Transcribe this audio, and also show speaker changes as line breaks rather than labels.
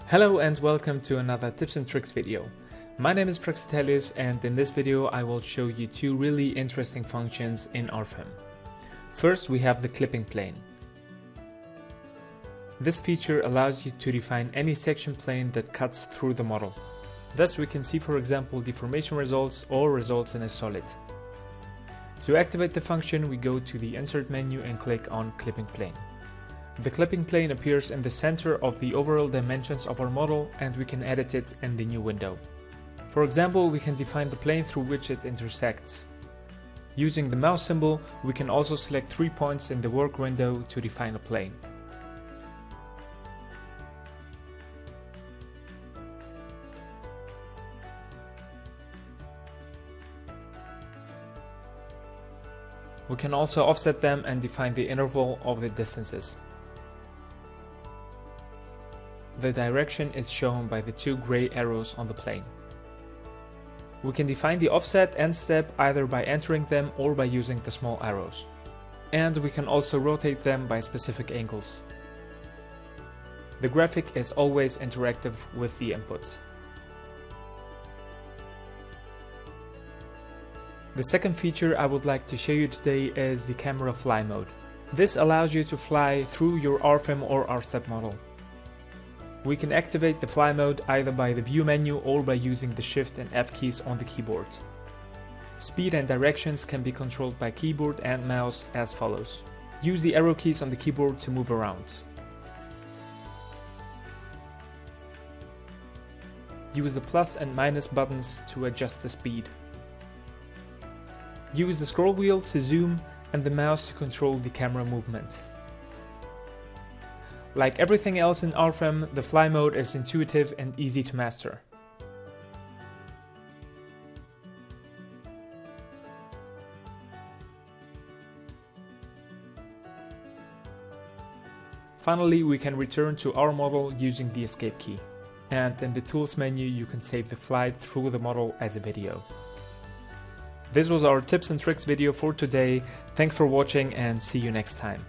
Hello and welcome to another tips and tricks video. My name is Praxitelis and in this video I will show you two really interesting functions in RFIM. First we have the clipping plane. This feature allows you to define any section plane that cuts through the model. Thus we can see, for example, deformation results or results in a solid. To activate the function we go to the Insert menu and click on Clipping Plane. The clipping plane appears in the center of the overall dimensions of our model and we can edit it in the new window. For example, we can define the plane through which it intersects. Using the mouse symbol, we can also select 3 points in the work window to define a plane. We can also offset them and define the interval of the distances. The direction is shown by the two gray arrows on the plane. We can define the offset and step either by entering them or by using the small arrows. And we can also rotate them by specific angles. The graphic is always interactive with the input. The second feature I would like to show you today is the camera fly mode. This allows you to fly through your RFIM or RStep model. We can activate the fly mode either by the view menu or by using the Shift and F keys on the keyboard. Speed and directions can be controlled by keyboard and mouse as follows. Use the arrow keys on the keyboard to move around. Use the plus and minus buttons to adjust the speed. Use the scroll wheel to zoom and the mouse to control the camera movement. Like everything else in RFIM, the fly mode is intuitive and easy to master. Finally, we can return to our model using the escape key. And in the tools menu you can save the flight through the model as a video. This was our tips and tricks video for today. Thanks for watching and see you next time.